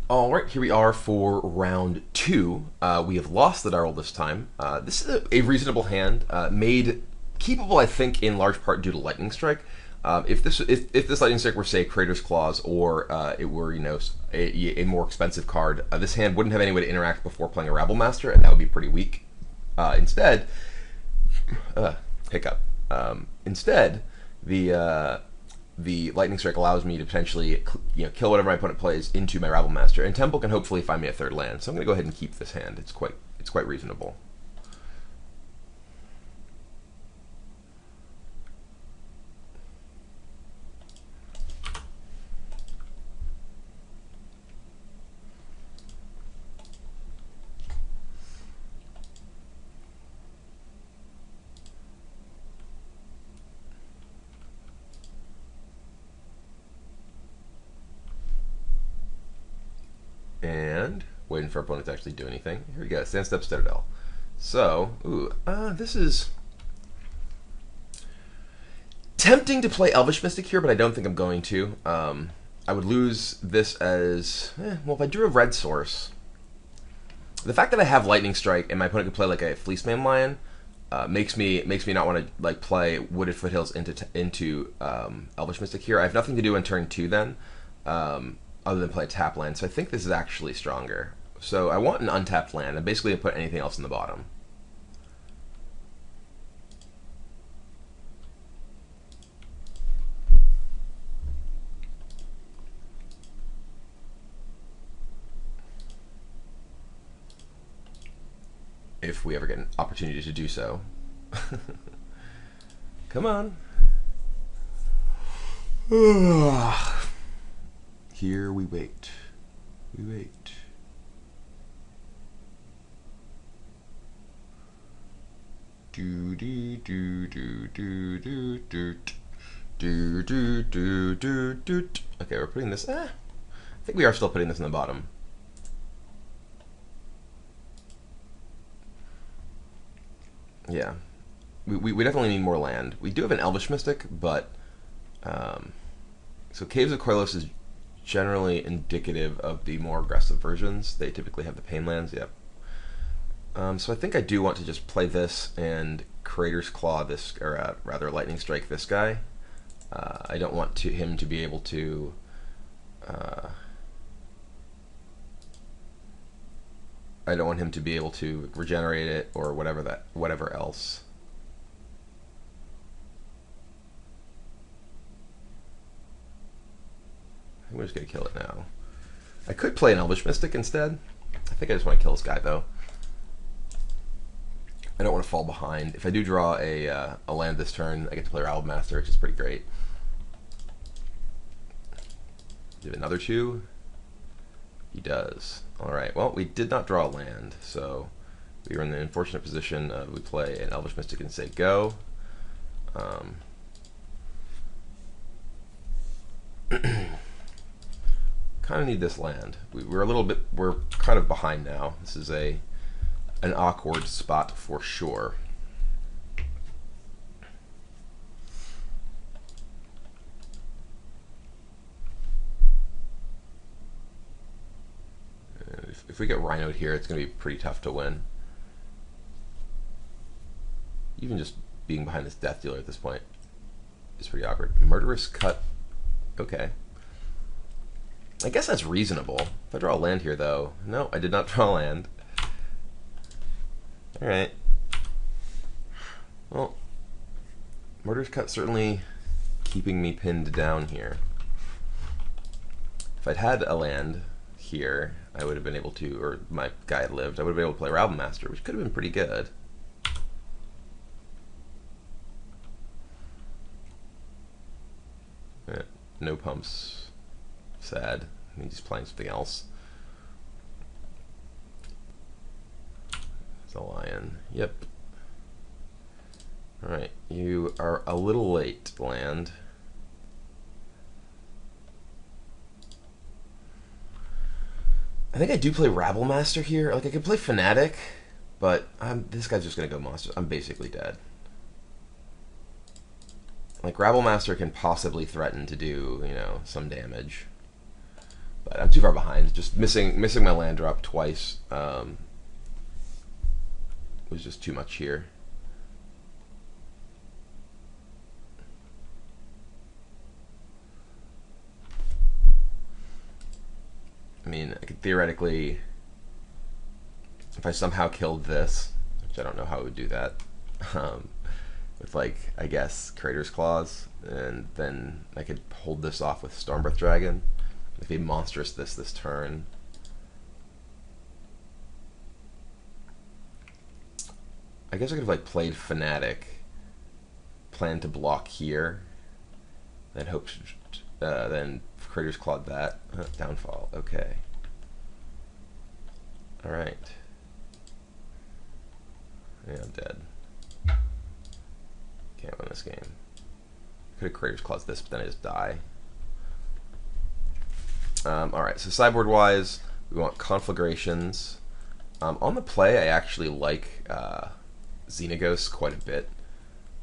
All right, here we are for round two. We have lost the Darl this time. This is a reasonable hand, made keepable, I think, in large part due to Lightning Strike. If this Lightning Strike were, say, Crater's Claws, or it were, a more expensive card, this hand wouldn't have any way to interact before playing a Rabble Master, and that would be pretty weak. Instead, hiccup. Instead, the Lightning Strike allows me to potentially kill whatever my opponent plays into my Rabble Master, and Temple can hopefully find me a third land. So I'm going to go ahead and keep this hand. It's quite reasonable. And waiting for our opponent to actually do anything. Here we go, Sandstep Citadel. So, this is tempting to play Elvish Mystic here, but I don't think I'm going to. I would lose this as, well, if I drew a red source, the fact that I have Lightning Strike and my opponent can play like a Fleeceman Lion makes me not want to play Wooded Foothills into Elvish Mystic here. I have nothing to do on turn 2 then. Other than play a tap land, so I think this is actually stronger. So I want an untapped land, and basically I put anything else in the bottom. If we ever get an opportunity to do so. Come on. Here we wait. We wait. Do do do do do do do do do do do do. Okay, we're putting this. I think we are still putting this in the bottom. Yeah, we definitely need more land. We do have an Elvish Mystic, but so Caves of Koilos is generally indicative of the more aggressive versions. They typically have the pain lands, yep. So I think I do want to just play this and Crater's Claw this, or rather Lightning Strike this guy. I don't want him to be able to I don't want him to be able to regenerate it or whatever else. I'm just going to kill it now. I could play an Elvish Mystic instead. I think I just want to kill this guy, though. I don't want to fall behind. If I do draw a land this turn, I get to play Rabble Master, which is pretty great. Do another 2? He does. Alright, well, we did not draw a land, so we were in the unfortunate position of we play an Elvish Mystic and say go. Kind of need this land. We're kind of behind now. This is an awkward spot for sure. If we get Rhinoed here, it's going to be pretty tough to win. Even just being behind this Death Dealer at this point is pretty awkward. Murderous Cut. Okay. I guess that's reasonable. If I draw a land here, though. No, I did not draw a land. Alright. Well, Murderous Cut certainly keeping me pinned down here. If I'd had a land here, I would have been able to, or my guy had lived, I would have been able to play Rabble Master, which could have been pretty good. No pumps. Sad. I mean, he's playing something else. It's a lion. Yep. Alright, you are a little late, land. I think I do play Rabble Master here. Like, I could play Fanatic, but this guy's just going to go monster. I'm basically dead. Like, Rabble Master can possibly threaten to do, some damage. But I'm too far behind. Just missing my land drop twice was just too much here. I mean, I could theoretically, if I somehow killed this, which I don't know how I would do that, with like, I guess, Crater's Claws, and then I could hold this off with Stormbreath Dragon. If he monstrous this turn. I guess I could have like played Fanatic, planned to block here, then hoped, then Crater's Clawed that. Downfall, okay. Alright. Yeah, I'm dead. Can't win this game. Could have Crater's Clawed this, but then I just die. Alright, so sideboard wise, we want Conflagrations. On the play, I actually like Xenagos quite a bit.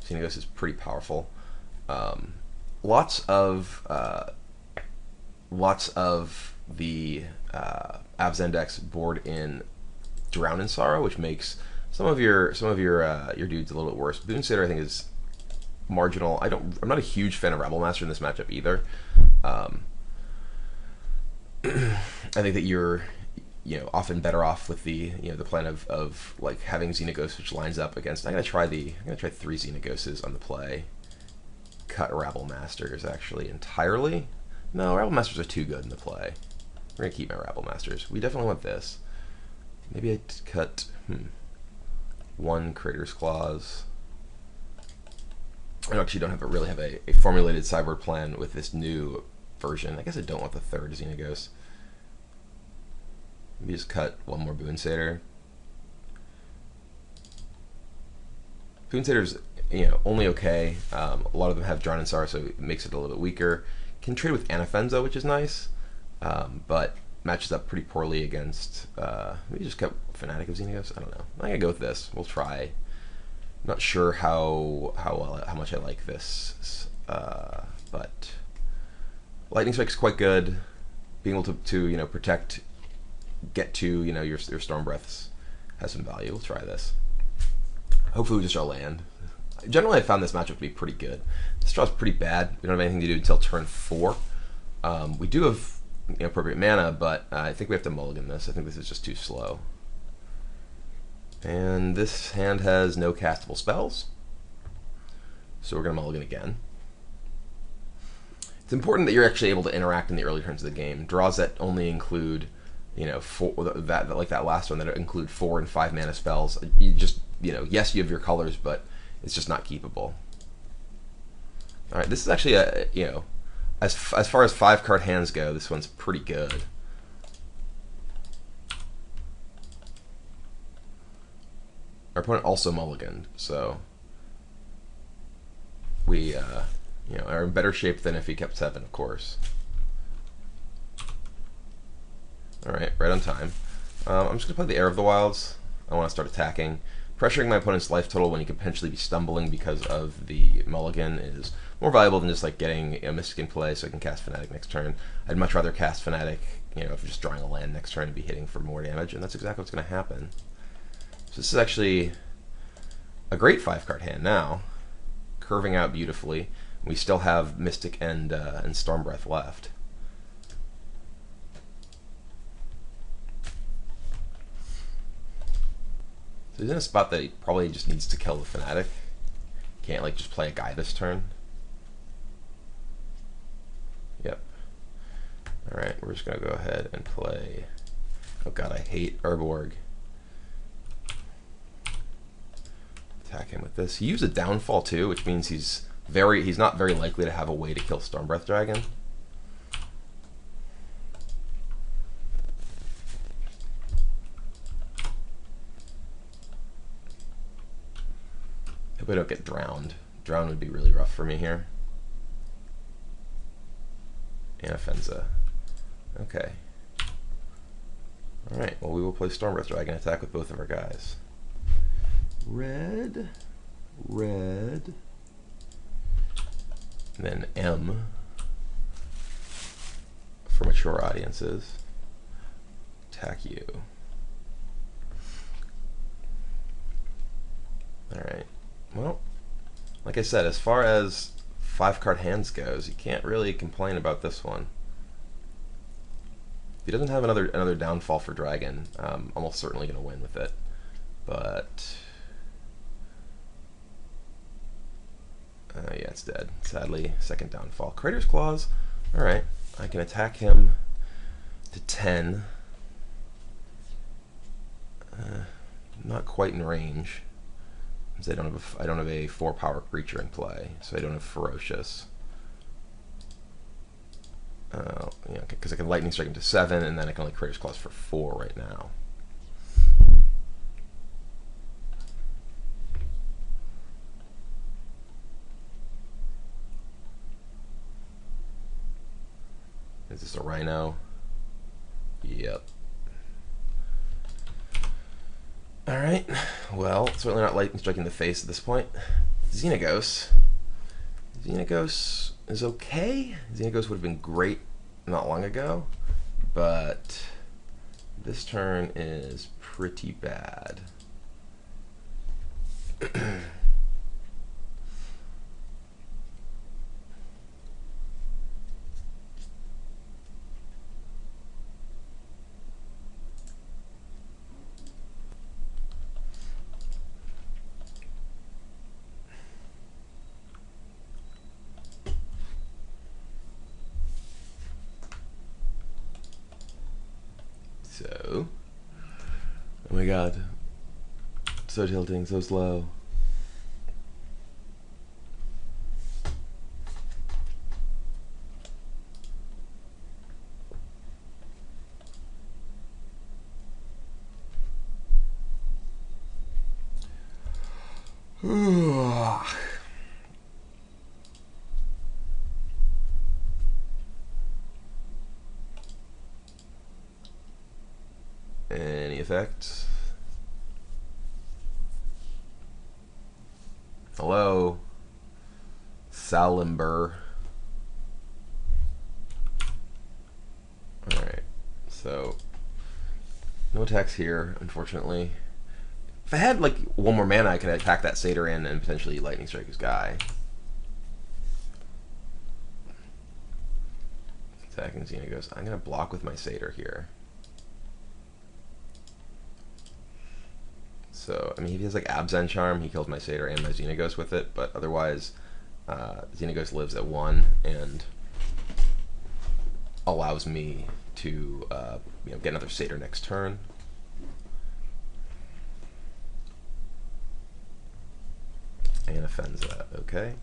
Xenagos is pretty powerful. Lots of the Avzen decks board in Drown in Sorrow, which makes some of your dudes a little bit worse. Boonsater, I think, is marginal. I'm not a huge fan of Rabble Master in this matchup either. I think that you're often better off with the the plan of like having Xenagos, which lines up against. I'm gonna try 3 Xenagoses on the play. Cut Rabble Masters actually entirely. No, Rabble Masters are too good in the play. We're gonna keep my Rabble Masters. We definitely want this. Maybe I cut 1 Crater's Claws. I actually don't really have a formulated sideboard plan with this new version. I guess I don't want the 3rd Xenagos. Maybe just cut 1 more Boonsater. Boonsater's only okay. A lot of them have Drown in Sorrow, so it makes it a little bit weaker. Can trade with Anafenza, which is nice, but matches up pretty poorly against. Maybe just cut Fanatic of Xenagos. I don't know. I'm gonna go with this. We'll try. I'm not sure how much I like this, but Lightning Strike's quite good. Being able to protect, get to your Stormbreaths has some value. We'll try this. Hopefully we just draw land. Generally, I found this matchup to be pretty good. This draw's pretty bad. We don't have anything to do until turn 4. We do have appropriate mana, but I think we have to mulligan this. I think this is just too slow. And this hand has no castable spells, so we're going to mulligan again. It's important that you're actually able to interact in the early turns of the game. Draws that only include, like that last one that include 4 and 5 mana spells. You just, yes, you have your colors, but it's just not keepable. All right, this is actually as far as 5-card hands go, this one's pretty good. Our opponent also mulliganed, so we are in better shape than if he kept 7, of course. All right, right on time. I'm just gonna play the Heir of the Wilds. I want to start attacking. Pressuring my opponent's life total when he could potentially be stumbling because of the mulligan is more valuable than just like getting a Mystic in play so I can cast Fanatic next turn. I'd much rather cast Fanatic, if just drawing a land next turn and be hitting for more damage, and that's exactly what's going to happen. So this is actually a great 5-card hand now, curving out beautifully. We still have Mystic and Stormbreath left. So he's in a spot that he probably just needs to kill the Fanatic. Can't like just play a guy this turn. Yep. Alright, we're just gonna go ahead and play. Oh god, I hate Urborg. Attack him with this. He used a downfall too, which means he's not very likely to have a way to kill Stormbreath Dragon. Hope I don't get drowned. Drown would be really rough for me here. Anafenza. Okay. Alright, well we will play Stormbreath Dragon attack with both of our guys. Red. Red. And then M. for mature audiences. Attack you. Alright. Well, like I said, as far as 5-card hands goes, you can't really complain about this one. If he doesn't have another downfall for Dragon, I'm almost certainly going to win with it. But yeah, it's dead. Sadly, second downfall. Crater's Claws. Alright, I can attack him to 10. Not quite in range. I don't have a 4-power creature in play, so I don't have Ferocious. Because I can Lightning Strike him to 7, and then I can only Crater's Claws for 4 right now. Is this a Rhino? Yep. Alright, well, certainly not Lightning Striking the face at this point. Xenagos. Xenagos is okay. Xenagos would have been great not long ago, but this turn is pretty bad. So, oh my god, so tilting, so slow. Any effects? Hello, Salimber. Alright, so no attacks here, unfortunately. If I had like one more mana, I could attack that Satyr in and potentially Lightning Strike his guy. Attacking Xenagos. I'm gonna block with my Satyr here. So, I mean, if he has like Abzan Charm, he kills my Satyr and my Xenagos with it, but otherwise, Xenagos lives at 1 and allows me to get another Satyr next turn. And offends that, okay.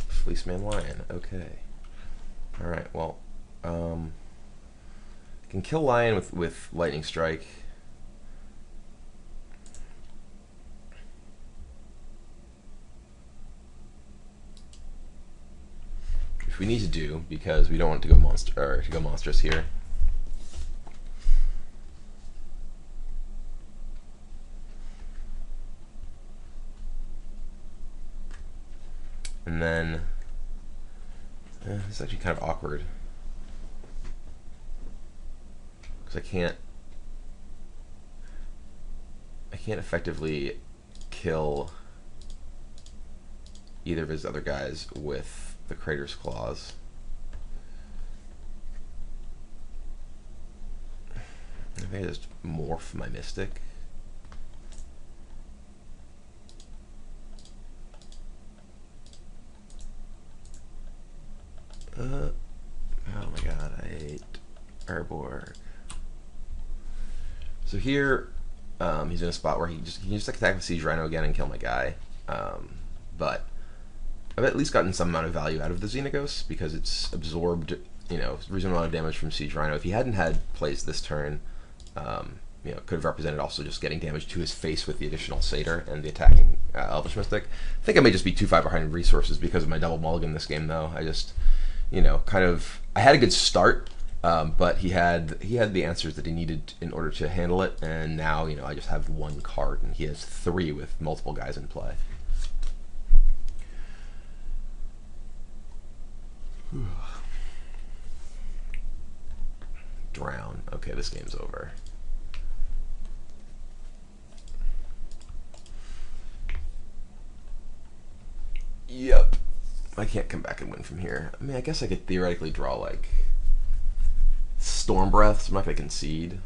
Fleeceman Lion, okay. Alright, well, can kill Lion with Lightning Strike. Which we need to do because we don't want to go monstrous here. And then this is actually kind of awkward. I can't effectively kill either of his other guys with the Crater's Claws. I think I just morph my Mystic. Oh my god, I hate Urborg. So here, he's in a spot where he can just attack with Siege Rhino again and kill my guy. But I've at least gotten some amount of value out of the Xenagos because it's absorbed, reasonable amount of damage from Siege Rhino. If he hadn't had plays this turn, could have represented also just getting damage to his face with the additional Satyr and the attacking Elvish Mystic. I think I may just be too far behind in resources because of my double mulligan this game, though. I just, I had a good start. But he had the answers that he needed in order to handle it, and now I just have 1 card, and he has 3 with multiple guys in play. Drown. Okay, this game's over. Yep. I can't come back and win from here. I mean, I guess I could theoretically draw, like, Storm Breath, so I'm not going to concede.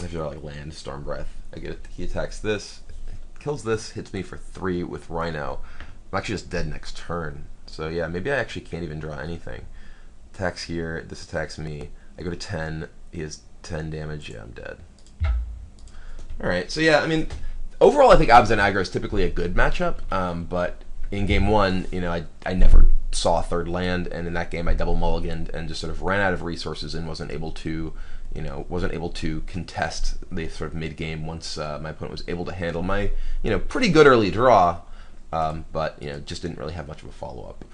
If you're like land, Storm Breath, I get it. He attacks this, kills this, hits me for 3 with Rhino. I'm actually just dead next turn. So yeah, maybe I actually can't even draw anything. Attacks here, this attacks me. I go to 10, he has 10 damage, yeah, I'm dead. Alright, so yeah, I mean, overall I think Abs and Aggro is typically a good matchup, but in game 1, you know, I never saw a third land, and in that game I double mulliganed and just sort of ran out of resources and wasn't able to contest the sort of mid game once my opponent was able to handle my pretty good early draw, but just didn't really have much of a follow up.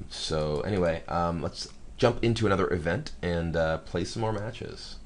So anyway, let's jump into another event and play some more matches.